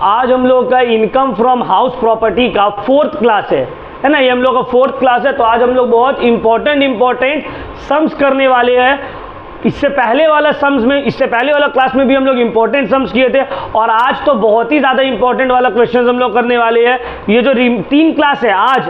आज हम लोग का इनकम फ्रॉम हाउस प्रॉपर्टी का 4th क्लास है ना, ये हम लोग का 4th क्लास है। तो आज हम लोग बहुत इंपॉर्टेंट सम्स करने वाले हैं। इससे पहले वाला क्लास में भी हम लोग इंपॉर्टेंट सम्स किए थे, और आज तो बहुत ही ज़्यादा इंपॉर्टेंट वाला क्वेश्चन हम लोग करने वाले हैं। ये जो 3 क्लास है, आज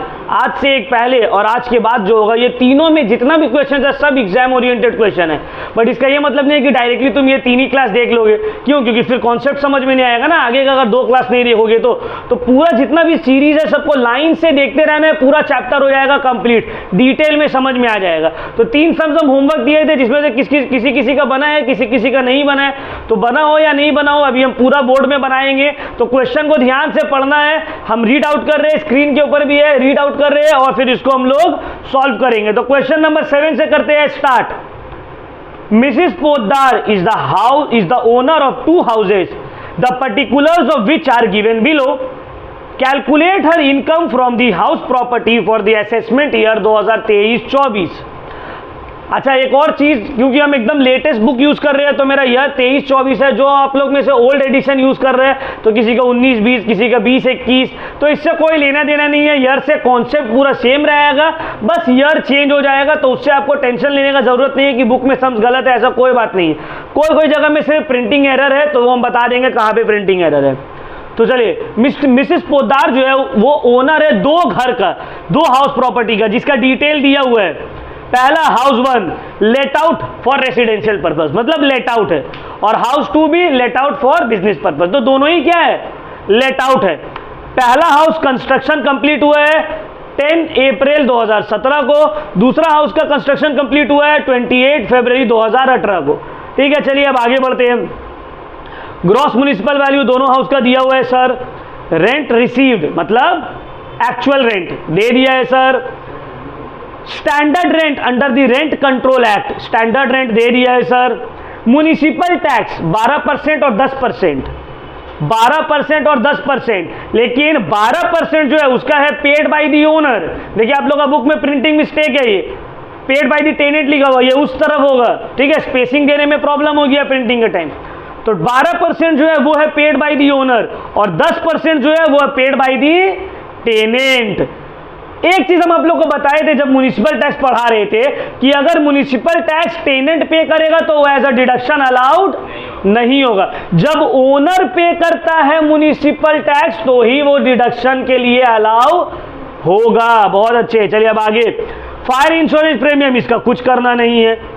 से एक पहले और आज के बाद जो होगा, ये तीनों में जितना भी क्वेश्चन है सब एग्जाम ओरिएंटेड क्वेश्चन है। बट इसका ये मतलब नहीं है कि डायरेक्टली तुम ये 3 ही क्लास देख लोगे। क्यों? क्योंकि फिर कॉन्सेप्ट समझ में नहीं आएगा ना। आगे का अगर 2 क्लास नहीं देखोगे तो पूरा जितना भी सीरीज है सबको लाइन से देखते रहना है, पूरा चैप्टर हो जाएगा कंप्लीट, डिटेल में समझ में आ जाएगा। तो 3 सम्स हम होमवर्क दिए थे, जिसमें से किसी का बना है, किसी का नहीं बना है। तो बना हो या नहीं बना हो, अभी हम पूरा बोर्ड में बनाएंगे। तो क्वेश्चन को ध्यान से पढ़ना है। हम रीड आउट कर रहे हैं, स्क्रीन के ऊपर भी है, रीड आउट कर रहे हैं, और फिर इसको हम लोग सॉल्व करेंगे। तो क्वेश्चन नंबर 7 से करते हैं start. Mrs Poddar is the owner of 2 houses, the particulars of which are given below. Calculate her income from the house property for the assessment year 2023-24। अच्छा, एक और चीज, क्योंकि हम एकदम लेटेस्ट बुक यूज कर रहे हैं, तो मेरा ईयर 23-24 है। जो आप लोग में से ओल्ड एडिशन यूज कर रहे हैं, तो किसी का 19-20, किसी का 20-21, तो इससे कोई लेना देना नहीं है। ईयर से कॉन्सेप्ट पूरा सेम रहेगा, बस ईयर चेंज हो जाएगा। तो उससे आपको टेंशन लेने का जरूरत नहीं है कि बुक में सम्स गलत है, ऐसा कोई बात नहीं है। कोई जगह में सिर्फ प्रिंटिंग एरर है, तो वो हम बता देंगे कहाँ पे प्रिंटिंग एरर है। तो चलिए, मिसिस पोद्दार जो है वो ओनर है 2 घर का, 2 हाउस प्रॉपर्टी का, जिसका डिटेल दिया हुआ है। पहला house 1 late out for residential purpose, मतलब लेट आउट है, और हाउस 2 भी late out for business purpose. तो दोनों ही क्या है? लेट आउट है। पहला हाउस कंस्ट्रक्शन कंप्लीट हुआ है 10 अप्रैल 2017 को, दूसरा हाउस का कंस्ट्रक्शन कंप्लीट हुआ है 28 फरवरी 2018 को। ठीक है, चलिए अब आगे बढ़ते हैं। ग्रॉस म्युनिसिपल वैल्यू दोनों हाउस का दिया हुआ है सर। रेंट रिसीव्ड मतलब एक्चुअल रेंट दे दिया है sir. Standard rent under the rent control act, standard rent दे दिया है सर। म्युनिसिपल टैक्स 12% और 10%, 12% और 10%, लेकिन 12% जो है उसका है पेड बाय द ओनर। देखिए आप लोग का बुक में प्रिंटिंग मिस्टेक है, ये पेड बाय द टेनेंट लिखा हुआ, ये उस तरफ होगा। ठीक है, स्पेसिंग देने में प्रॉब्लम हो गया प्रिंटिंग के टाइम। तो 12% जो है वो है पेड बाय द ओनर, और 10% जो है वो है पेड बाय द टेनेंट। एक चीज हम आप लोग को बताए थे जब म्युनिसिपल टैक्स पढ़ा रहे थे, कि अगर म्युनिसिपल टैक्स टेनेंट पे करेगा तो वो एज अ डिडक्शन अलाउड नहीं होगा। जब ओनर पे करता है म्युनिसिपल टैक्स तो ही वो डिडक्शन के लिए अलाउ होगा। बहुत अच्छे, चलिए अब आगे। फायर इंश्योरेंस प्रीमियम, इसका कुछ करना नहीं है।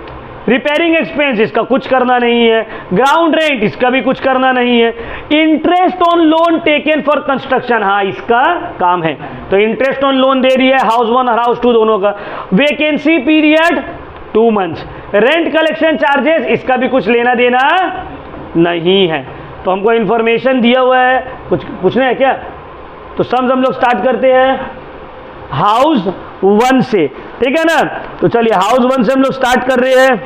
रिपेयरिंग एक्सपेंस, इसका कुछ करना नहीं है। ग्राउंड रेंट, इसका भी कुछ करना नहीं है। Interest on loan taken for construction, हाँ इसका काम है। तो इंटरेस्ट ऑन लोन दे रही है हाउस 1 और हाउस 2 दोनों का। Vacancy period 2 months. Rent collection charges, इसका भी कुछ लेना देना नहीं है। तो हमको इंफॉर्मेशन दिया हुआ है, कुछ पूछना है क्या? तो सम्स हम लोग स्टार्ट करते हैं हाउस 1 से, ठीक है ना। तो चलिए हाउस 1 से हम लोग स्टार्ट कर रहे हैं।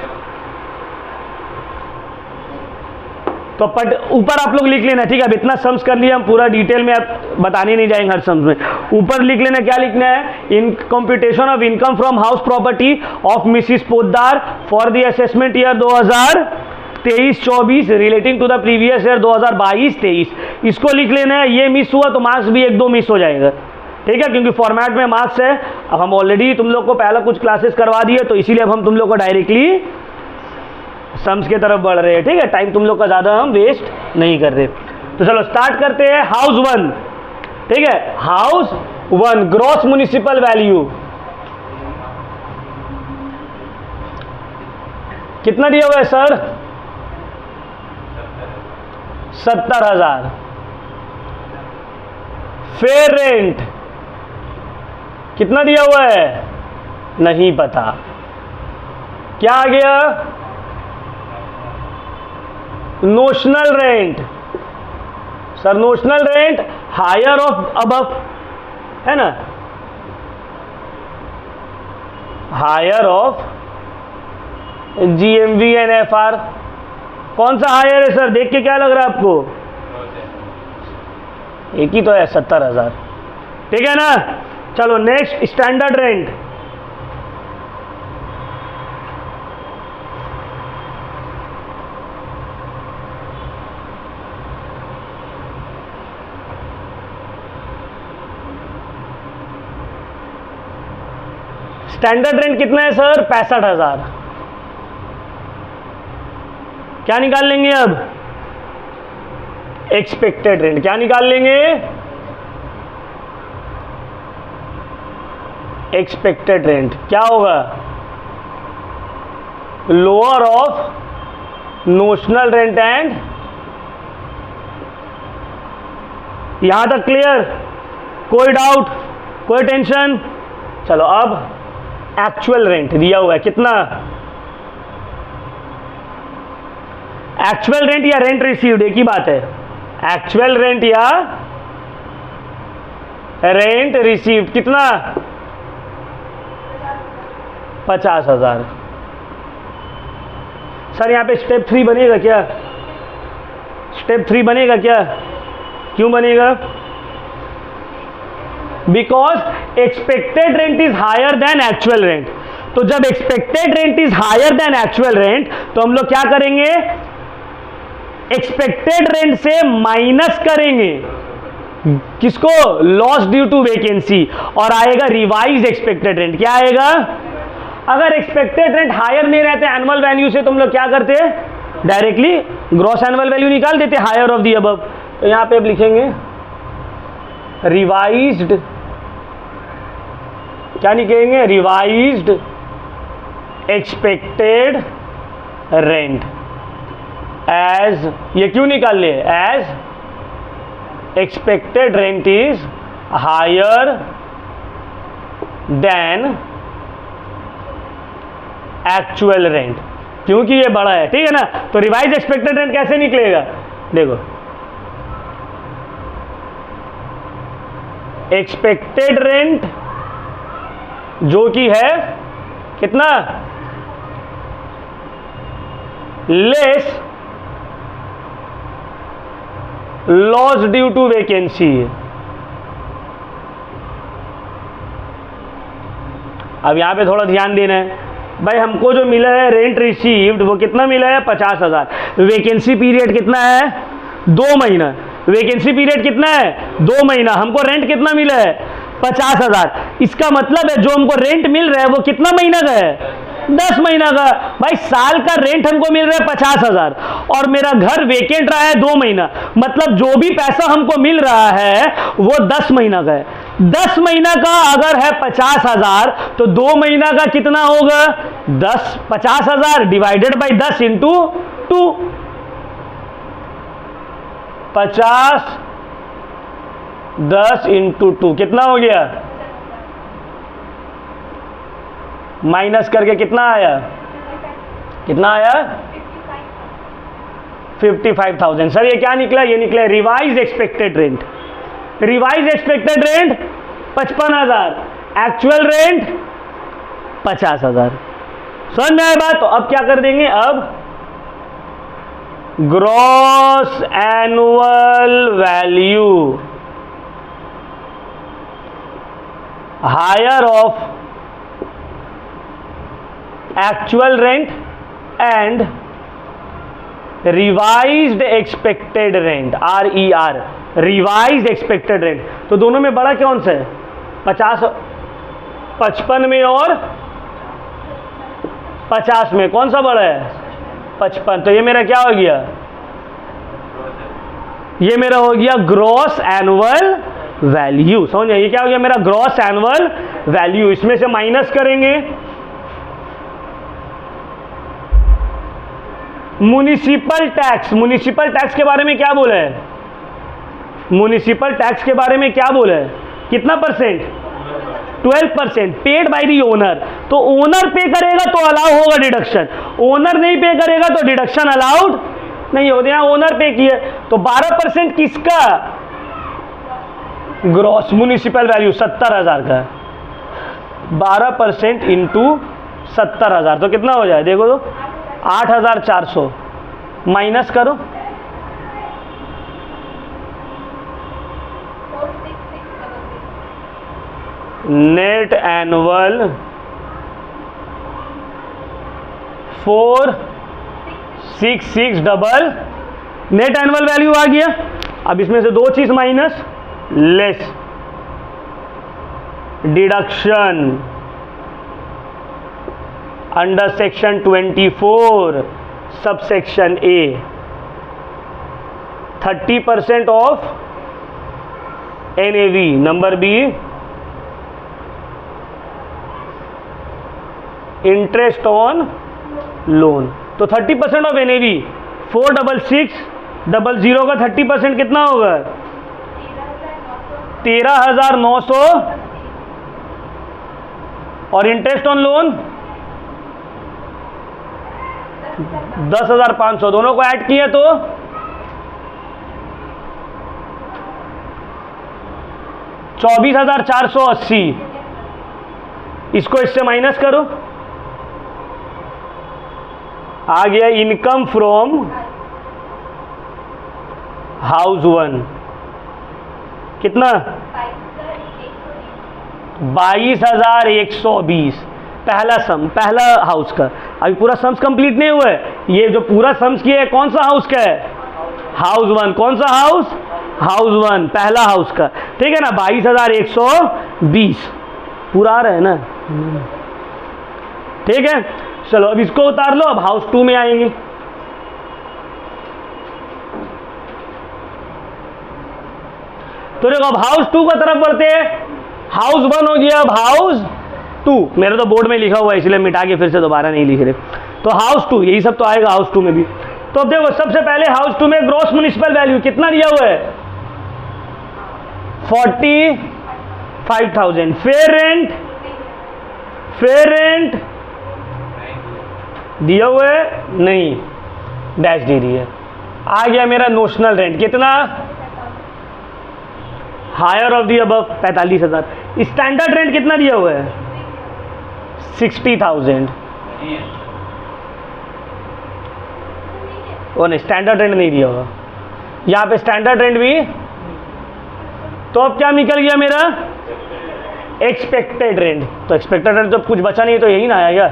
तो ऊपर आप लोग लिख लेना, ठीक है। अब इतना सम्स कर लिया, हम पूरा डिटेल में आप बताने नहीं जाएंगे हर सम्स में। ऊपर लिख लेना, क्या लिखना है? In computation of income from house property of Mrs Poddar for the assessment year 2023-24 relating to the previous year 2022-23। इसको लिख लेना है। ये मिस हुआ तो मार्क्स भी 1-2 मिस हो जाएगा, ठीक है, क्योंकि फॉर्मेट में मार्क्स है। अब हम ऑलरेडी तुम लोग को पहला कुछ क्लासेस करवा दिए, तो इसीलिए अब हम तुम लोग को डायरेक्टली सम्स के तरफ बढ़ रहे हैं, ठीक है। टाइम तुम लोग का ज़्यादा हम वेस्ट नहीं कर रहे। तो चलो स्टार्ट करते हैं हाउस 1, ठीक है। हाउस 1 ग्रॉस म्युनिसिपल वैल्यू कितना दिया हुआ है सर? 70,000। फेयर रेंट कितना दिया हुआ है? नहीं पता। क्या आ गया? Notional rent. Sir notional rent higher of above है ना, higher of GMV and FR। कौन सा हायर है सर? देख के क्या लग रहा है आपको? एक ही तो है, 70,000, ठीक है ना। चलो next, standard rent. Standard rent कितना है सर? 65,000। क्या निकाल लेंगे अब? Expected rent. क्या निकाल लेंगे? Expected rent. क्या होगा? Lower of notional rent and, यहां तक क्लियर? कोई डाउट, कोई टेंशन? चलो अब एक्चुअल रेंट दिया हुआ है कितना? एक्चुअल रेंट या रेंट रिसीव्ड एक ही बात है। एक्चुअल रेंट या रेंट रिसीव्ड कितना? 50,000। सर यहां पे स्टेप 3 बनेगा क्या? स्टेप 3 बनेगा क्या? क्यों बनेगा? Because expected rent is higher than actual rent. तो जब expected rent is higher than actual rent तो हम लोग क्या करेंगे? एक्सपेक्टेड रेंट से माइनस करेंगे किसको? लॉस ड्यू टू वैकेंसी, और आएगा रिवाइज एक्सपेक्टेड रेंट। क्या आएगा? अगर एक्सपेक्टेड रेंट हायर नहीं रहते एनुअल वैल्यू से तो हम लोग क्या करते? डायरेक्टली ग्रॉस एनुअल वैल्यू निकाल देते, हायर ऑफ दी अबव। तो यहां पे अब लिखेंगे रिवाइज्ड, क्या लिखेंगे? रिवाइज्ड एक्सपेक्टेड रेंट एज, ये क्यों निकाल लिए? As expected rent is higher than actual rent, क्योंकि ये बड़ा है, ठीक है ना। तो रिवाइज एक्सपेक्टेड रेंट कैसे निकलेगा? देखो, एक्सपेक्टेड रेंट जो कि है कितना? Less loss due to vacancy. अब यहां पे थोड़ा ध्यान देना है भाई, हमको जो मिला है रेंट रिसीव्ड वो कितना मिला है? 50,000। वैकेंसी पीरियड कितना है? 2 महीना। वैकेंसी पीरियड कितना है? 2 महीना। हमको रेंट कितना मिला है? 50,000। इसका मतलब है जो हमको रेंट मिल रहा है वो कितना महीना का है? 10 महीना का। भाई साल का रेंट हमको मिल रहा है 50,000 और मेरा घर वेकेंट रहा है 2 महीना, मतलब जो भी पैसा हमको मिल रहा है वो 10 महीना का है। 10 महीना का अगर है 50,000 तो 2 महीना का कितना होगा? 10। 50,000 डिवाइडेड बाई 10 इंटू 2। 50 10 इंटू 2 कितना हो गया? माइनस करके कितना आया? कितना आया? 55,000। सर ये क्या निकला? ये निकला revise expected rent. Revise expected rent 55,000, actual rent 50,000। समझ में आया बात? तो अब क्या कर देंगे? अब gross annual value higher of actual rent and revised expected rent, RER, revised expected rent. तो दोनों में बड़ा कौन सा है? 55 में और 50 में कौन सा बड़ा है? 55। तो ये मेरा क्या हो गया? ये मेरा हो गया ग्रॉस एनुअल वैल्यू। समझ ये क्या हो गया? मेरा ग्रॉस एनुअल वैल्यू। इसमें से माइनस करेंगे म्युनिसिपल टैक्स। म्युनिसिपल टैक्स के बारे में क्या बोला है? म्युनिसिपल टैक्स के बारे में क्या बोला है? कितना percent? 12% paid by the owner. तो ओनर पे करेगा तो अलाउ होगा डिडक्शन, ओनर नहीं पे करेगा तो डिडक्शन अलाउड नहीं होता। यहां ओनर पे किया तो 12% किसका? ग्रॉस म्युनिसिपल वैल्यू 70,000 का। 12% इंटू 70,000 तो कितना हो जाए? देखो तो 8,400 माइनस करो, net annual 466 net annual value आ गया। अब इसमें से दो चीज minus, less deduction under section 24 sub section A 30% of NAV। Number B interest on loan. तो 30% ऑफ NAV 4660 का 30% कितना होगा? 13,900 और इंटरेस्ट ऑन लोन 10,500। दोनों को ऐड किया तो 24,480। इसको इससे माइनस करो, आ गया इनकम फ्रॉम हाउस 1 कितना? 22,120। पहला सम, पहला हाउस का। अभी पूरा सम्स कंप्लीट नहीं हुआ है। ये जो पूरा सम्स किया है कौन सा हाउस का है? हाउस 1। कौन सा हाउस? हाउस 1, पहला हाउस का। ठीक है ना? 22,120 पूरा आ रहा है ना? ठीक है, चलो अब इसको उतार लो। अब हाउस 2 में आएंगे। तो देखो अब हाउस 2 का तरफ बढ़ते हैं। हाउस 1 हो गया, अब हाउस 2। मेरे तो बोर्ड में लिखा हुआ है इसलिए मिटा के फिर से दोबारा नहीं लिख रहे। तो हाउस 2, यही सब तो आएगा हाउस 2 में भी। तो अब देखो सबसे पहले हाउस 2 में ग्रॉस म्युनिसिपल वैल्यू कितना दिया हुआ है? 45,000। फेयर रेंट दिया हुआ है? नहीं, डैश दे दी है। आ गया मेरा नोशनल रेंट कितना? Higher of the above 45,000। Standard rent कितना दिया हुआ है? 60,000। वो नहीं, स्टैंडर्ड रेंट नहीं दिया होगा यहाँ पे। स्टैंडर्ड रेंट भी। तो अब क्या निकल गया मेरा? Expected rent. तो एक्सपेक्टेड रेंट तो कुछ बचा नहीं, तो यही ना आएगा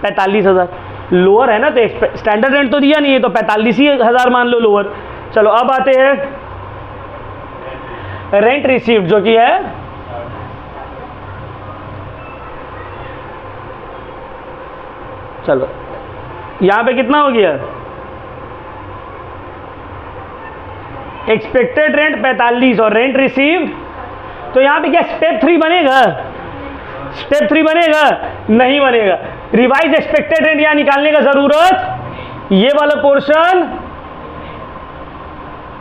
45,000। लोअर है ना, तो स्टैंडर्ड रेंट तो दिया नहीं है, तो 45,000 मान लो लोअर। चलो अब आते हैं रेंट रिसीव्ड, जो कि है चलो यहां पे कितना हो गया? एक्सपेक्टेड रेंट 45 और रेंट रिसीव्ड। तो यहां पे क्या स्टेप 3 बनेगा? स्टेप 3 बनेगा? नहीं बनेगा। रिवाइज एक्सपेक्टेड रेंट यहां निकालने का जरूरत, ये वाला पोर्शन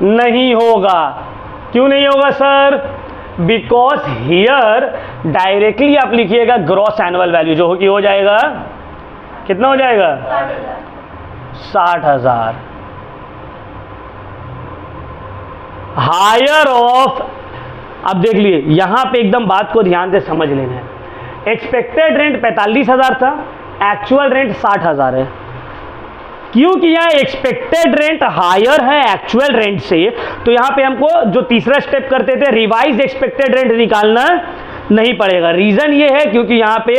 नहीं होगा। क्यों नहीं होगा सर? बिकॉज हियर डायरेक्टली आप लिखिएगा ग्रॉस एनुअल वैल्यू, जो कि हो जाएगा कितना हो जाएगा? 60,000। हायर ऑफ, अब देख लिए यहां पे एकदम बात को ध्यान से समझ लेना है। एक्सपेक्टेड रेंट 45,000 था, एक्चुअल रेंट 60,000 है। क्योंकि यहाँ एक्सपेक्टेड रेंट हायर है एक्चुअल रेंट से, तो यहां पे हमको जो तीसरा स्टेप करते थे रिवाइज एक्सपेक्टेड रेंट निकालना नहीं पड़ेगा। रीजन ये है क्योंकि यहां पे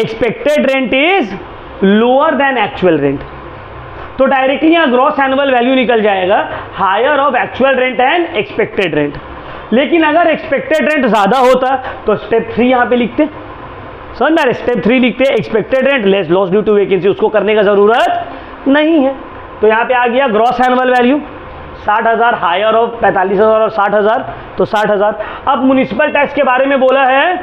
expected rent is lower than actual rent, तो डायरेक्टली यहां ग्रॉस एनुअल वैल्यू निकल जाएगा, higher of actual rent and expected rent. लेकिन अगर एक्सपेक्टेड रेंट ज्यादा होता तो स्टेप 3 यहां पे लिखते। समझ में? स्टेप 3 लिखते expected rent less loss due to vacancy, उसको करने का जरूरत नहीं है। तो यहां पे आ गया gross annual value 60,000, higher of 45,000 और 60,000, तो 60,000। अब म्युनिसिपल टैक्स के बारे में बोला है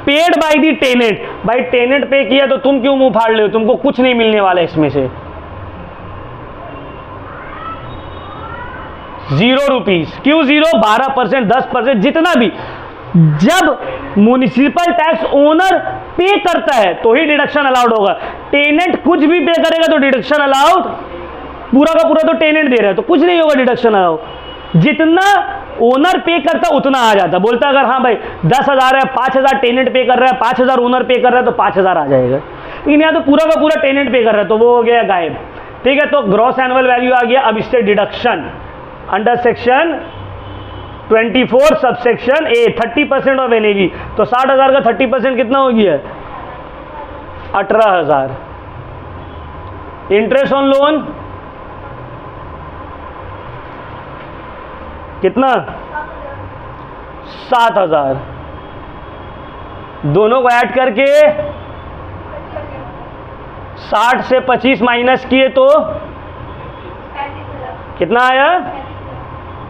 पेड बाय दी टेनेंट। भाई टेनेंट पे किया तो तुम क्यों मुंह फाड़ रहे हो? तुमको कुछ नहीं मिलने वाला इसमें से। 0 रुपीज। क्यों 0? 12%, 10%, जितना भी। जब म्युनिसिपल टैक्स ओनर पे करता है तो ही डिडक्शन अलाउड होगा। टेनेंट कुछ भी पे करेगा तो डिडक्शन अलाउड, पूरा का पूरा तो टेनेंट दे रहा है तो कुछ नहीं होगा डिडक्शन अलाउड। जितना ओनर पे करता उतना आ जाता। बोलता अगर हाँ भाई 10,000 है, 5,000 टेनेंट पे कर रहा है, 5,000 ओनर पे कर रहा है तो 5,000 आ जाएगा। लेकिन यहाँ तो पूरा का पूरा टेनेंट पे कर रहा है तो वो हो गया गायब। ठीक है, तो ग्रॉस एनुअल वैल्यू आ गया। अब इससे deduction under section 24 subsection A 30% of NAV। तो 60,000 का 30% कितना हो गया? 18,000। इंटरेस्ट ऑन लोन कितना? 7,000। दोनों को ऐड करके 60 से 25 माइनस किए तो कितना आया?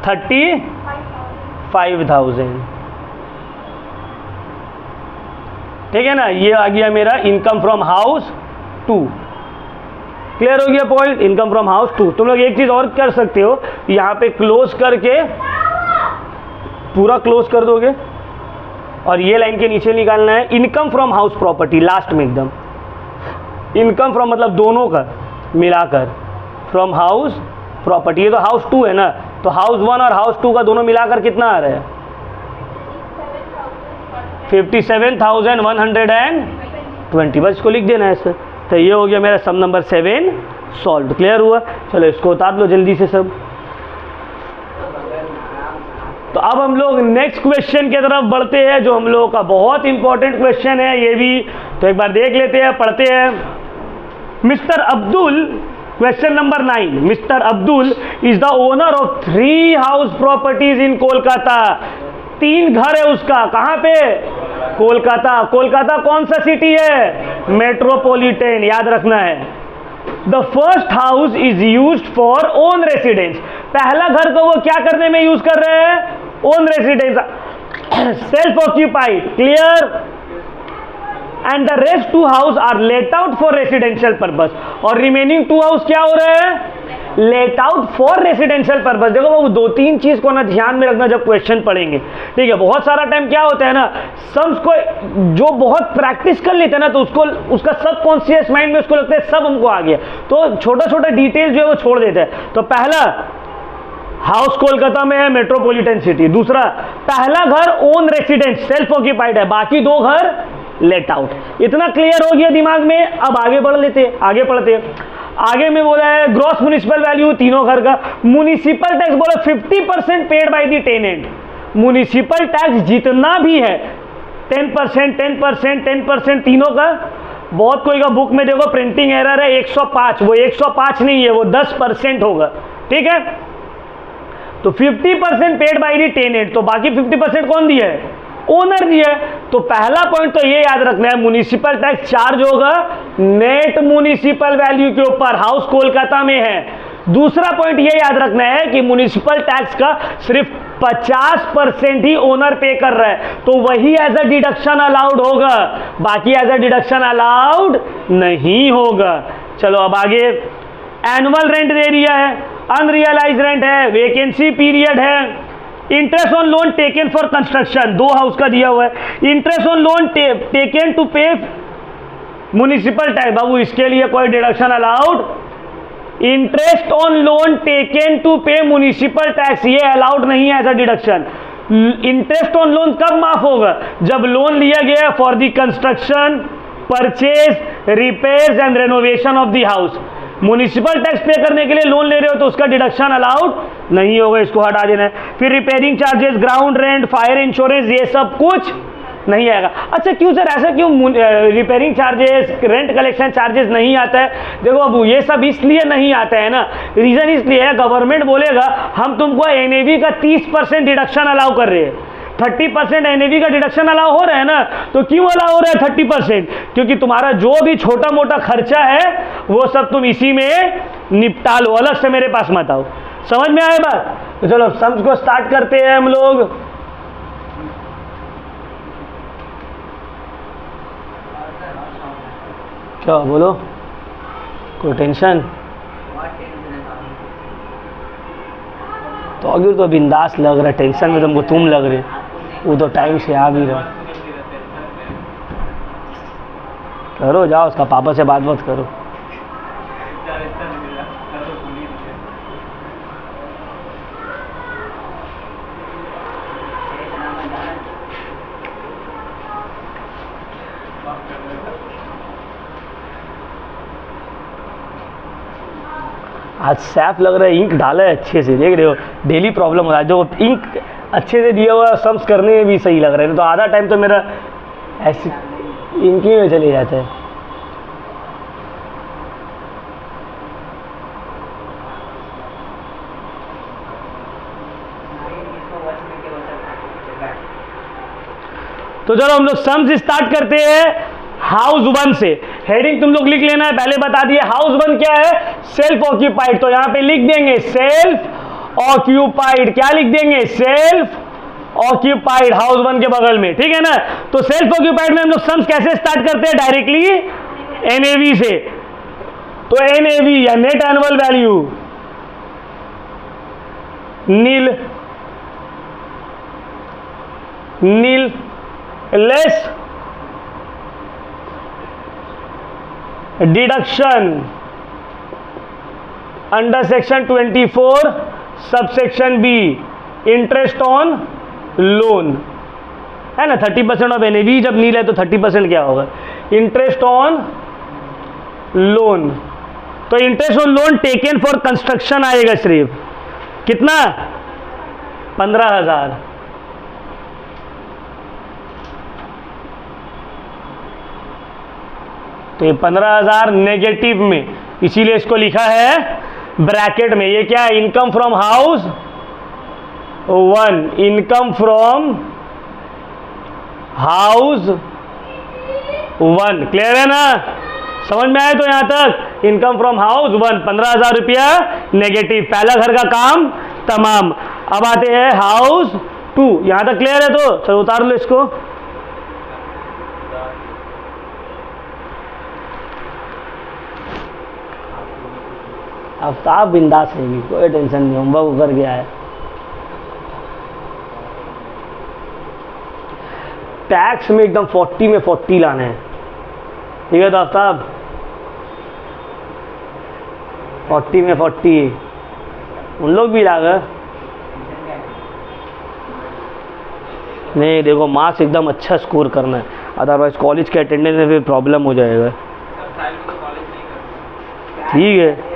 35,000। ठीक है ना, ये आ गया मेरा इनकम फ्रॉम हाउस 2। क्लियर हो गया पॉइंट, इनकम फ्रॉम हाउस 2। तुम लोग एक चीज और कर सकते हो, यहाँ पे क्लोज करके पूरा क्लोज कर दोगे और ये लाइन के नीचे निकालना है income from house property, last में एकदम इनकम फ्रॉम मतलब दोनों का मिलाकर फ्रॉम हाउस प्रॉपर्टी। ये तो हाउस 2 है ना, तो हाउस 1 और हाउस 2 का दोनों मिलाकर कितना आ रहा है? 57,120। बस इसको लिख देना है ऐसे। तो ये हो गया मेरा सम नंबर 7 सॉल्व। क्लियर हुआ? चलो इसको उतार लो जल्दी से सब। तो अब हम लोग नेक्स्ट क्वेश्चन की तरफ बढ़ते हैं, जो हम लोगों का बहुत इंपॉर्टेंट क्वेश्चन है ये भी। तो एक बार देख लेते हैं, पढ़ते हैं। Mr Abdul, question number 9, Mr Abdul is the owner of 3 house properties in Kolkata. 3 घर है उसका, कहां पे? कोलकाता। कोलकाता कौन सा सिटी है? मेट्रोपॉलिटन, याद रखना है। The first house is used for own residence. पहला घर को वो क्या करने में यूज कर रहे हैं? Own residence, self occupied. Clear? And the rest 2 house are let out for residential purpose. और रिमेनिंग 2 हाउस क्या हो रहे हैं? Let out for residential purpose. देखो बाबू, 2-3 चीज को ना ध्यान में रखना जब क्वेश्चन पढ़ेंगे। ठीक है, बहुत सारा टाइम क्या होता है ना, सम्स को जो बहुत प्रैक्टिस कर लेते हैं ना, तो उसको उसका सबकॉन्शियस माइंड में उसको लगता है सब हमको आ गया, तो छोटा छोटा डिटेल जो है वो छोड़ देते हैं। तो पहला हाउस कोलकाता में है, मेट्रोपॉलिटन सिटी। दूसरा, पहला घर ओन रेसिडेंस सेल्फ ऑक्यूपाइड है, बाकी 2 घर लेट आउट। इतना क्लियर हो गया दिमाग में? अब आगे बढ़ लेते, आगे पढ़ते। आगे में बोला है ग्रॉस म्युनिसिपल वैल्यू तीनों घर का। म्युनिसिपल टैक्स बोला 50% paid by the tenant. Municipal tax जितना भी है 10%, 10%, 10% तीनों का। बहुत कोई का बुक में देखो प्रिंटिंग एरर है 105, वो 105 नहीं है, वो 10% होगा। ठीक है, तो 50% पेड बाय द टेनेंट, तो बाकी 50% कौन दिया है? ओनर दिया है। तो पहला पॉइंट तो ये याद रखना है, म्युनिसिपल टैक्स चार्ज होगा नेट म्युनिसिपल वैल्यू के ऊपर, हाउस कोलकाता में है। दूसरा पॉइंट ये याद रखना है कि म्युनिसिपल टैक्स का सिर्फ 50% ही ओनर पे कर रहा है, तो वही एज अ डिडक्शन अलाउड होगा, बाकी एज अ डिडक्शन अलाउड नहीं होगा। चलो अब आगे, एनुअल रेंट दे दिया है, अनरियलाइज रेंट है, वेकेंसी पीरियड है, interest on loan taken for construction, 2 house का दिया हुआ है। Interest on loan taken to pay municipal tax, बाबू इसके लिए कोई deduction allowed. Interest on loan taken to pay municipal tax, ये अलाउड नहीं है as a deduction. Interest on loan कब माफ होगा? जब लोन लिया गया for the construction, purchase, repairs and renovation of the house. Municipal tax पे करने के लिए लोन ले रहे हो तो उसका डिडक्शन अलाउड नहीं होगा, इसको हटा देना है। फिर repairing charges, ground rent, fire insurance, ये सब कुछ नहीं आएगा। अच्छा क्यों सर, ऐसा क्यों repairing charges, rent collection charges नहीं आता है? देखो बाबू, ये सब इसलिए नहीं आता है ना, रीजन इसलिए है, गवर्नमेंट बोलेगा हम तुमको एनएवी का 30% डिडक्शन अलाउ कर रहे हैं, 30% एनएवी का डिडक्शन अलाउ हो रहा है ना, तो क्यों अलाउ हो रहा है 30%? क्योंकि तुम्हारा जो भी छोटा मोटा खर्चा है वो सब तुम इसी में निपटा लो, अलग से मेरे पास मत आओ। समझ में आए बात? तो चलो सम्स को स्टार्ट करते हैं हम लोग। क्या बोलो, कोई टेंशन? तो अगर तो बिंदास लग रहा है, टेंशन में तुमको तुम लग रहे, वो तो टाइम से आ भी रहा। करो, जाओ उसका पापा से बात मत करो। आज सैफ लग रहा है, इंक डाला है अच्छे से, देख रहे हो डेली प्रॉब्लम हो रहा है। जो इंक अच्छे से दिया हुआ सम्स करने में भी सही लग रहा है, तो आधा टाइम तो मेरा ऐसे इंक ही में चले जाता है। तो चलो हम लोग सम्स स्टार्ट करते हैं। हाउस वन से। हेडिंग तुम लोग लिख लेना है, पहले बता दिए हाउस वन क्या है, सेल्फ ऑक्यूपाइड, तो यहां पे लिख देंगे सेल्फ ऑक्यूपाइड। क्या लिख देंगे, सेल्फ ऑक्यूपाइड, हाउस वन के बगल में, ठीक है ना। तो सेल्फ ऑक्यूपाइड में हम लोग सम्स कैसे स्टार्ट करते हैं, डायरेक्टली एनएवी से। तो एनएवी या net annual value nil less deduction under section 24 subsection B interest on loan, है ना। 30% ऑफ एनएवी जब नील है तो 30% क्या होगा, इंटरेस्ट ऑन लोन। तो interest on loan taken for construction आएगा सिर्फ कितना, 15,000। तो ये 15,000 नेगेटिव में, इसीलिए इसको लिखा है ब्रैकेट में। ये क्या है, income from house one, income from house one. Clear है ना, समझ में आए तो यहां तक, इनकम फ्रॉम हाउस वन 15,000 रुपया नेगेटिव, पहला घर का काम तमाम। अब आते हैं हाउस टू, यहां तक क्लियर है, तो चलो उतार लो इसको। आफ्ताब बिंदास रहेगी, कोई टेंशन नहीं, होमवर्क कर गया है। टैक्स में एकदम 40 में 40 लाना है, ठीक है। तो आफ्ताब 40 में 40, उन लोग भी ला गए। नहीं देखो, मार्क्स एकदम अच्छा स्कोर करना है, अदरवाइज कॉलेज के अटेंडेंस में फिर प्रॉब्लम हो जाएगा। ठीक है,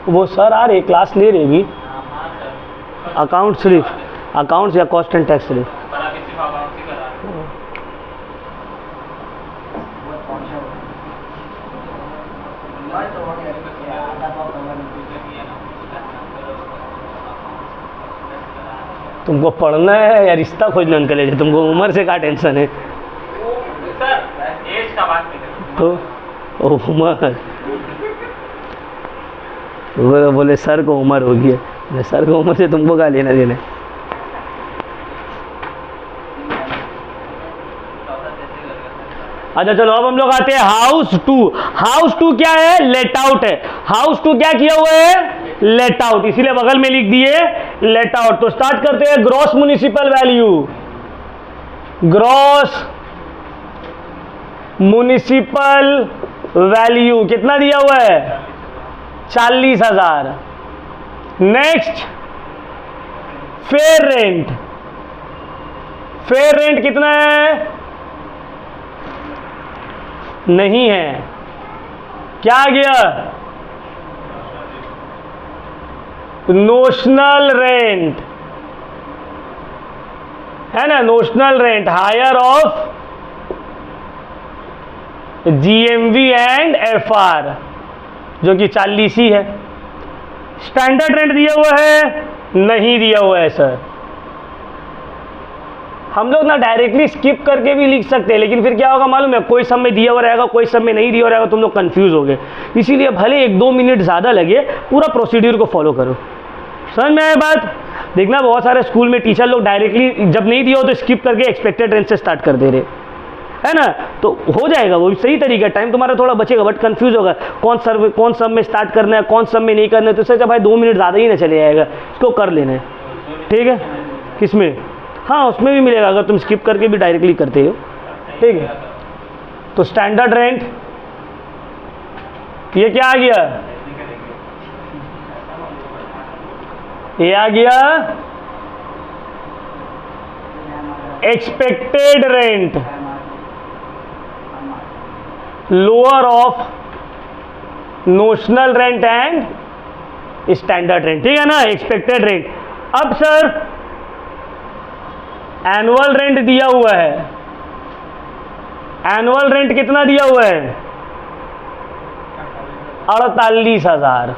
वो सर आ रहे, क्लास ले रहे भी, अकाउंट सिर्फ, अकाउंट्स या कॉस्ट एंड टैक्स सिर्फ। तुमको पढ़ना है या रिश्ता खोजना अंकल है, तुमको उम्र से क्या टेंशन है सर, एज का बात नहीं तो उम्र, वो बोले सर को उम्र हो गई है, सर को उम्र से तुमको क्या लेना देना। अच्छा चलो, अब हम लोग आते हैं हाउस टू। हाउस टू क्या है, लेट आउट है। हाउस टू क्या किया हुआ है, लेट आउट, इसीलिए बगल में लिख दिए लेट आउट। तो स्टार्ट करते हैं, gross municipal value, gross municipal value कितना दिया हुआ है, 40,000। Next fair rent, fair rent कितना है, नहीं है, क्या आ गया, नोशनल रेंट, है ना, notional rent higher of GMV and FR, जो कि 40 ही है। स्टैंडर्ड रेंट दिया हुआ है, नहीं दिया हुआ है सर। हम लोग ना डायरेक्टली स्किप करके भी लिख सकते हैं, लेकिन फिर क्या होगा मालूम है, कोई सब में दिया हुआ रहेगा, कोई सब में नहीं दिया हुआ रहेगा, तुम लोग कंफ्यूज हो गए। इसीलिए भले 1-2 मिनट ज़्यादा लगे, पूरा प्रोसीड्यूर को फॉलो करो। समझ में आए बात। देखना बहुत सारे स्कूल में टीचर लोग डायरेक्टली जब नहीं दिया हो तो स्किप करके एक्सपेक्टेड रेंज से स्टार्ट कर दे रहे, है ना। तो हो जाएगा, वो भी सही तरीका, टाइम तुम्हारा थोड़ा बचेगा, बट कंफ्यूज होगा कौन सब में स्टार्ट करना है, कौन सब में नहीं करना है। तो सोचा भाई 2 मिनट ज़्यादा ही ना चले जाएगा, इसको कर लेना है, ठीक है। किसमें, हाँ उसमें भी मिलेगा, अगर तुम स्किप करके भी डायरेक्टली करते हो, ठीक है। तो स्टैंडर्ड रेंट ये क्या आ गया, ये आ गया expected rent, lower of notional rent and standard rent, ठीक है ना, एक्सपेक्टेड रेंट। अब सर एनुअल रेंट दिया हुआ है, एनुअल रेंट कितना दिया हुआ है? 48,000।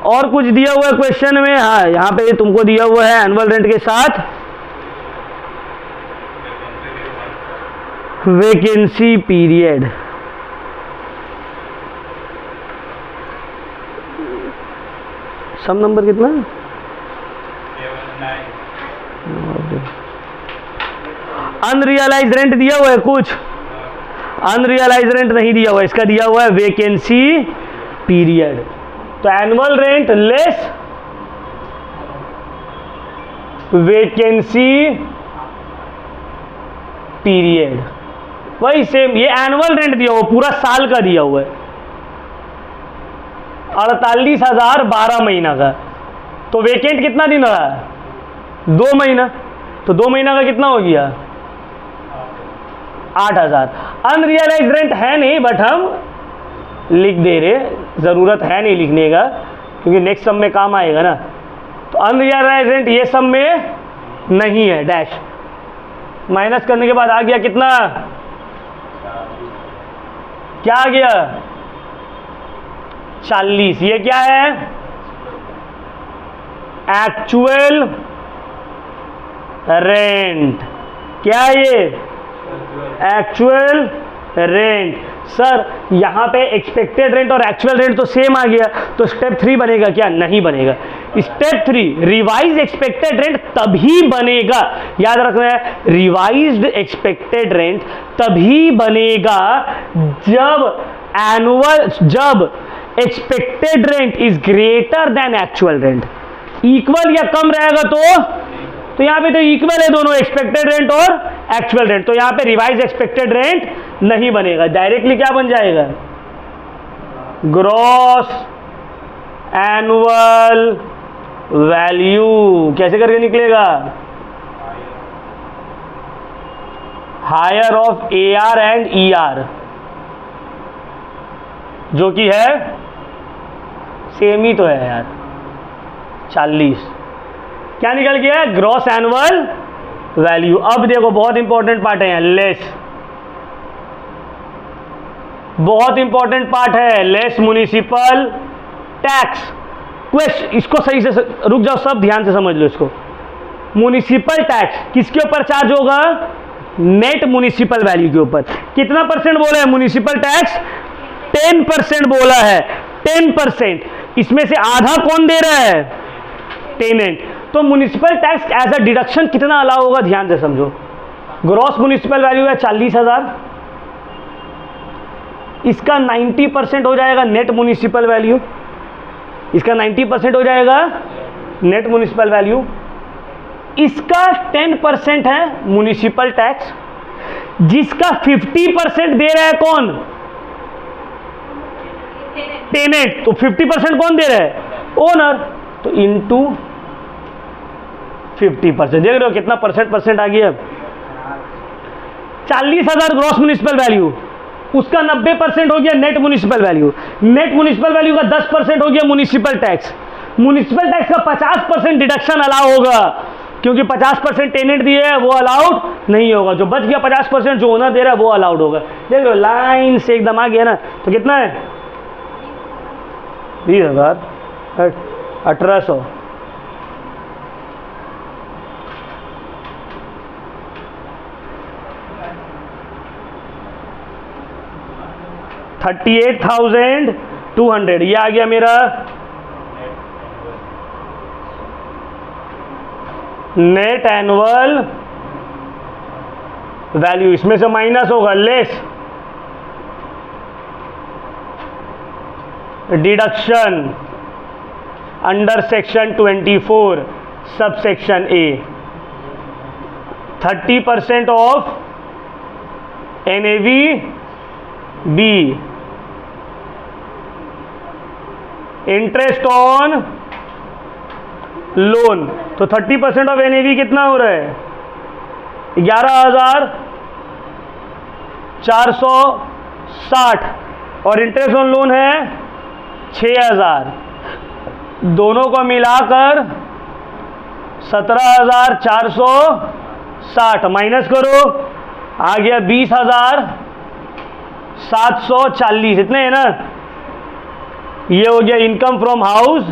और कुछ दिया हुआ है क्वेश्चन में? हाँ, यहां पे तुमको दिया हुआ है एनुअल रेंट के साथ वैकेंसी पीरियड। सम नंबर कितना? अनरियलाइज रेंट दिया हुआ है कुछ? अनरियलाइज रेंट नहीं दिया हुआ है, इसका दिया हुआ है वैकेंसी पीरियड। तो annual rent less vacancy period, वही सेम, ये एनुअल रेंट दिया हुआ, पूरा साल का दिया हुआ है, 48,000 12 महीना का। तो वेकेंट कितना दिन रहा? 2 महीना, तो 2 महीना का कितना हो गया? 8,000। अनरियलाइज रेंट है नहीं, बट हम लिख दे रहे, ज़रूरत है नहीं लिखने का क्योंकि नेक्स्ट सम में काम आएगा ना। तो अनरियलाइज रेंट ये सम में नहीं है, डैश। माइनस करने के बाद आ गया कितना? क्या आ गया? 40। ये क्या है? Actual rent. क्या है ये? Actual rent. सर यहां पे एक्सपेक्टेड रेंट और एक्चुअल रेंट तो सेम आ गया, तो स्टेप 3 बनेगा क्या? नहीं बनेगा। स्टेप 3 रिवाइज एक्सपेक्टेड रेंट तभी बनेगा, याद रखना है, रिवाइज्ड एक्सपेक्टेड रेंट तभी बनेगा जब expected rent is greater than actual rent. Equal या कम रहेगा तो यहां पे तो इक्वल है दोनों, एक्सपेक्टेड रेंट और एक्चुअल रेंट, तो यहां पे रिवाइज एक्सपेक्टेड रेंट नहीं बनेगा। डायरेक्टली क्या बन जाएगा? Gross annual value. कैसे करके निकलेगा? Higher of AR and ER, जो कि है सेम ही तो है यार, 40। क्या निकल गया? Gross annual value. अब देखो बहुत इंपॉर्टेंट पार्ट है यहाँ, लेस, बहुत इंपॉर्टेंट पार्ट है, लेस म्युनिसिपल टैक्स। क्वेश्चन इसको सही से रुक जाओ, सब ध्यान से समझ लो इसको। म्युनिसिपल टैक्स किसके ऊपर चार्ज होगा? नेट म्युनिसिपल वैल्यू के ऊपर। कितना परसेंट बोला है म्युनिसिपल टैक्स? 10% बोला है, 10%। इसमें से आधा कौन दे रहा है? टेनेंट। तो municipal tax as a deduction कितना अलाउ होगा? ध्यान से समझो। ग्रॉस म्युनिसिपल वैल्यू है 40,000, इसका 90% हो जाएगा नेट म्युनिसिपल वैल्यू, इसका 90% हो जाएगा नेट म्युनिसिपल वैल्यू। इसका 10% है म्युनिसिपल टैक्स, जिसका 50% दे रहा है कौन? टेनेंट। तो 50% कौन दे रहा है? ओनर। तो इनटू 50%, देख रहे हो कितना परसेंट आ गया? 40,000 ग्रॉस म्युनिसिपल वैल्यू, उसका 90% हो गया net municipal value. Net municipal value का 10% हो गया म्युनिसिपल टैक्स। म्युनिसिपल टैक्स का 50% डिडक्शन अलाउ होगा, क्योंकि 50% टेनेंट दिए है वो अलाउड नहीं होगा। जो बच गया 50% जो ओनर दे रहा है वो अलाउड होगा। देख लो लाइन से एकदम आ गया ना। तो कितना है? 20,000, 1800। $38,200 ये आ गया मेरा नेट एनुअल वैल्यू। इसमें से माइनस होगा less deduction under section 24 sub section A, 30% of NAV B, interest on loan. तो 30% ऑफ NAV कितना हो रहा है? 11,460 और इंटरेस्ट ऑन लोन है 6,000। दोनों को मिलाकर 17,460 माइनस करो, आ गया 20,740, इतने है ना। ये हो गया income from house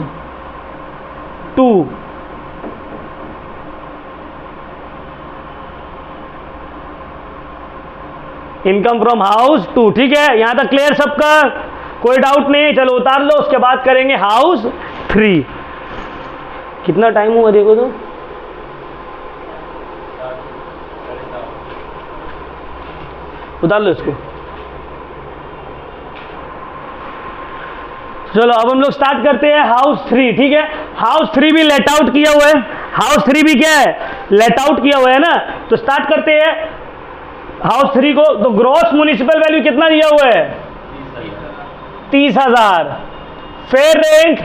2। Income from house 2, ठीक है, यहां तक क्लियर सबका, कोई डाउट नहीं। चलो उतार लो, उसके बाद करेंगे हाउस 3। कितना टाइम हुआ देखो तो, उतार लो इसको। चलो अब हम लोग स्टार्ट करते हैं हाउस 3, ठीक है। हाउस 3 भी लेट आउट किया हुआ है, हाउस 3 भी क्या है, लेट आउट किया हुआ है ना। तो स्टार्ट करते हैं हाउस 3 को। तो ग्रॉस म्युनिसिपल वैल्यू कितना दिया हुआ है, 30,000। फेयर रेंट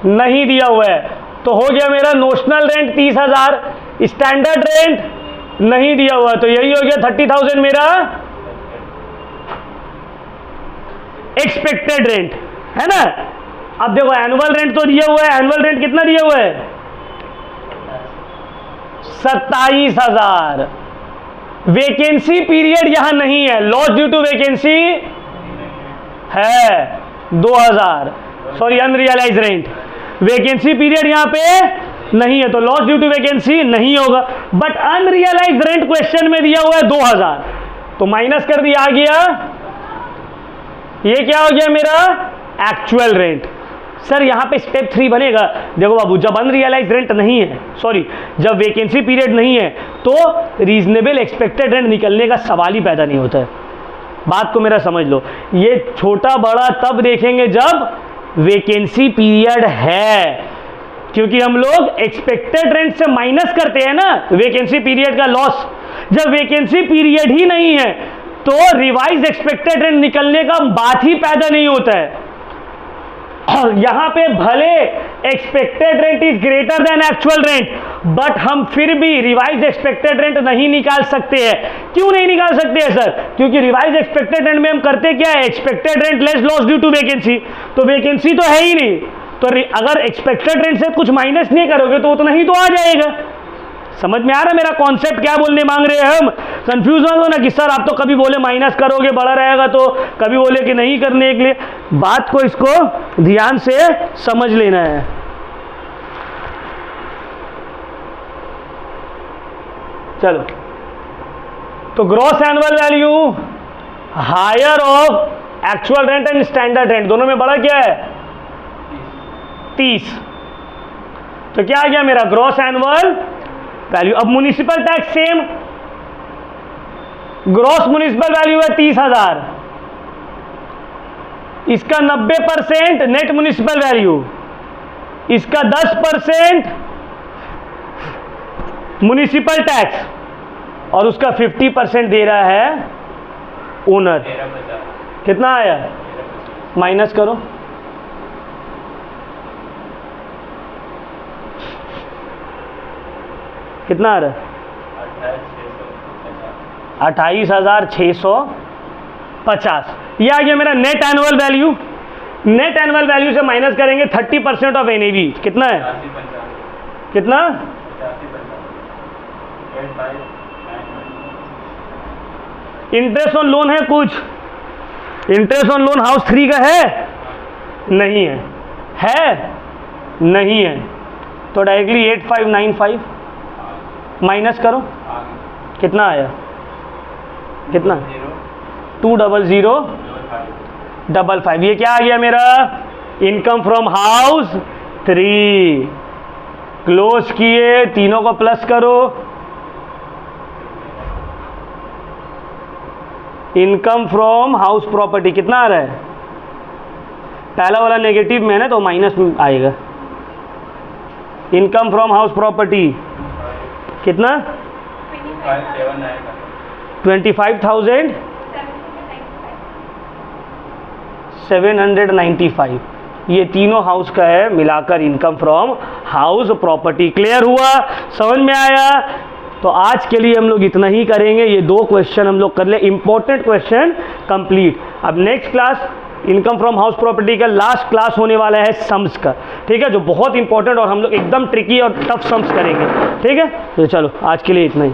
नहीं दिया हुआ है, तो हो गया मेरा नोशनल रेंट 30,000। स्टैंडर्ड रेंट नहीं दिया हुआ, तो यही हो गया 30,000 मेरा एक्सपेक्टेड रेंट, है ना। अब देखो एनुअल रेंट तो दिया हुआ है, एनुअल रेंट कितना दिया हुआ है, 27,000। वेकेंसी पीरियड यहां नहीं है, लॉस ड्यू टू वैकेंसी है 2,000, sorry unrealise rent. Vacancy period यहां पे नहीं है, तो लॉस ड्यू टू वैकेंसी नहीं होगा। बट अनरियलाइज रेंट क्वेश्चन में दिया हुआ है 2,000, तो माइनस कर दिया, आ गया ये क्या हो गया मेरा एक्चुअल रेंट। सर यहाँ पे स्टेप 3 बनेगा। देखो बाबू, जब अनरियलाइज रेंट नहीं है, सॉरी जब वैकेंसी पीरियड नहीं है, तो रीजनेबल एक्सपेक्टेड रेंट निकलने का सवाल ही पैदा नहीं होता है। बात को मेरा समझ लो, ये छोटा बड़ा तब देखेंगे जब वैकेंसी पीरियड है, क्योंकि हम लोग एक्सपेक्टेड रेंट से माइनस करते हैं ना वैकेंसी पीरियड का लॉस। जब वैकेंसी पीरियड ही नहीं है तो रिवाइज एक्सपेक्टेड रेंट निकलने का बात ही पैदा नहीं होता है। यहां पे भले expected rent is greater than actual rent, but हम फिर भी रिवाइज एक्सपेक्टेड रेंट नहीं निकाल सकते हैं। क्यों नहीं निकाल सकते हैं सर, क्योंकि रिवाइज एक्सपेक्टेड रेंट में हम करते क्या है, expected rent less loss due to vacancy. तो वैकेंसी तो है ही नहीं, तो अगर एक्सपेक्टेड रेंट से कुछ माइनस नहीं करोगे तो उतना ही तो आ जाएगा। समझ में आ रहा है मेरा कॉन्सेप्ट क्या बोलने मांग रहे हैं हम। कंफ्यूज मत होना कि सर आप तो कभी बोले माइनस करोगे बड़ा रहेगा, तो कभी बोले कि नहीं करने के लिए। बात को इसको ध्यान से समझ लेना है। चलो, तो gross annual value higher of actual rent and standard rent, दोनों में बड़ा क्या है 30। तो क्या आ गया मेरा ग्रॉस एनुअल वैल्यू। अब municipal tax same, gross municipal value है 30,000, इसका 90% नेट म्युनिसिपल वैल्यू, इसका 10% म्युनिसिपल टैक्स, और उसका 50% दे रहा है ओनर। कितना आया, माइनस करो, कितना आ रहा है 28,650। ये आ गया मेरा net annual value. Net annual value से माइनस करेंगे 30% ऑफ एनएवी, कितना है, कितना, इंटरेस्ट ऑन लोन है कुछ, इंटरेस्ट ऑन लोन हाउस 3 का है नहीं है, नहीं है, तो डायरेक्टली 8595 माइनस करो, कितना आया, कितना 200,555। ये क्या आ गया मेरा इनकम फ्रॉम हाउस 3। क्लोज किए, तीनों को प्लस करो, इनकम फ्रॉम हाउस प्रॉपर्टी कितना आ रहा है, पहला वाला नेगेटिव में है ना तो माइनस में आएगा। इनकम फ्रॉम हाउस प्रॉपर्टी कितना 25,795। ये तीनों हाउस का है मिलाकर income from house property. Clear हुआ, समझ में आया। तो आज के लिए हम लोग इतना ही करेंगे, ये 2 क्वेश्चन हम लोग कर ले, इंपॉर्टेंट क्वेश्चन कंप्लीट। अब next class income from house property का लास्ट क्लास होने वाला है सम्स का। ठीक है, जो बहुत इंपॉर्टेंट और हम लोग एकदम ट्रिकी और टफ सम्स करेंगे। ठीक है, तो चलो आज के लिए इतना ही।